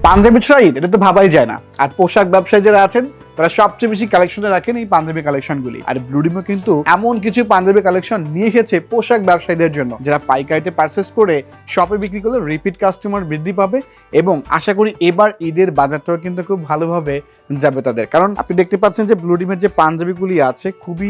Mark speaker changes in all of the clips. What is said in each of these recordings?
Speaker 1: পাঞ্জাবি ছাড়া ঈদ এটা তো ভাবাই যায় না। আর পোশাক ব্যবসায়ী যারা আছেন তারা সবচেয়ে বেশি কালেকশনে রাখেন এই পাঞ্জাবি কালেকশনগুলি। আর ব্লুডিমও কিন্তু এমন কিছু পাঞ্জাবি কালেকশন নিয়ে এসেছে পোশাক ব্যবসায়ীদের জন্য, যারা পাইকারিতে পারচেস করে শপে বিক্রি করলে রিপিট কাস্টমার বৃদ্ধি পাবে এবং আশা করি এবার ঈদের বাজারটাও কিন্তু খুব ভালোভাবে যাবে তাদের। কারণ আপনি দেখতে পাচ্ছেন যে ব্লুডিমের যে পাঞ্জাবিগুলি আছে খুবই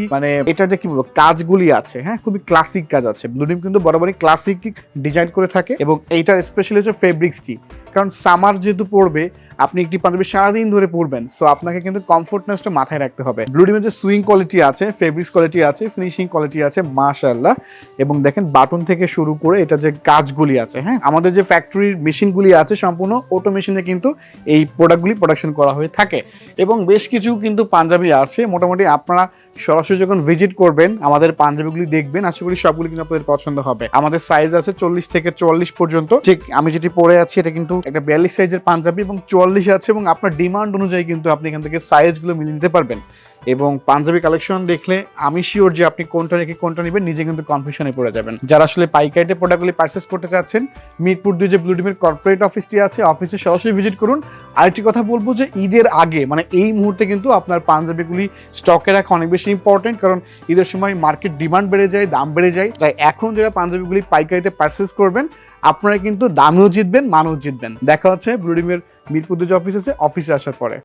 Speaker 1: এটার যে কি বলবো কাজগুলি আছে, হ্যাঁ খুবই ক্লাসিক কাজ আছে। ব্লুডিম কিন্তু বরাবরই ক্লাসিক ডিজাইন করে থাকে এবং এইটার স্পেশালি হচ্ছে ফেব্রিক্সটি। কারণ সামার যেহেতু পড়বে, আপনি একটি পাঞ্জাবি সারাদিন ধরে পরবেন, সো আপনাকে কিন্তু কমফোর্টনেসটা মাথায় রাখতে হবে। ব্লুডিমের যে সুইং কোয়ালিটি আছে, ফেব্রিক্স কোয়ালিটি আছে, ফিনিশিং কোয়ালিটি আছে মাশাআল্লাহ। এবং দেখেন বাটন থেকে শুরু করে এটা যে কাজগুলি আছে, হ্যাঁ আমাদের যে ফ্যাক্টরির মেশিনগুলি আছে সম্পূর্ণ অটো মেশিনে কিন্তু এই প্রোডাক্টগুলি প্রোডাকশন করা হয়ে থাকে। এবং বেশ কিছু কিন্তু পাঞ্জাবি আছে, মোটামুটি আপনারা সরাসরি যখন ভিজিট করবেন আমাদের পাঞ্জাবিগুলি দেখবেন, আশা করি সবগুলি কিন্তু আপনাদের পছন্দ হবে। আমাদের সাইজ আছে 40 থেকে 44 পর্যন্ত। ঠিক আমি যেটি পরে আছি এটা কিন্তু একটা 42 সাইজের পাঞ্জাবি এবং 44 আছে, এবং আপনার ডিমান্ড অনুযায়ী কিন্তু আপনি এখান থেকে সাইজগুলো মিলিয়ে নিতে পারবেন। এবং পাঞ্জাবি কালেকশন দেখলে আমি শিওর যে আপনি কোনটা রেখে কোনটা নেবেন নিজে কিন্তু কনফিউশনে পড়ে যাবেন। যারা আসলে পাইকারিতে প্রোডাক্টগুলি পারচেস করতে চাচ্ছেন, মিরপুর 2 যে ব্লুডিমের কর্পোরেট অফিসটি আছে, অফিসে সরাসরি ভিজিট করুন। আরেকটি কথা বলবো যে ঈদের আগে মানে এই মুহূর্তে কিন্তু আপনার পাঞ্জাবিগুলি স্টকে রাখা অনেক বেশি ইম্পর্টেন্ট, কারণ ঈদের সময় মার্কেট ডিমান্ড বেড়ে যায়, দাম বেড়ে যায়। তাই এখন যারা পাঞ্জাবিগুলি পাইকারিতে পারচেস করবেন আপনারা কিন্তু দামেও জিতবেন, মানও জিতবেন। দেখা হচ্ছে ব্লুডিমের মিরপুর 2 যে অফিস আছে, অফিসে আসার পরে।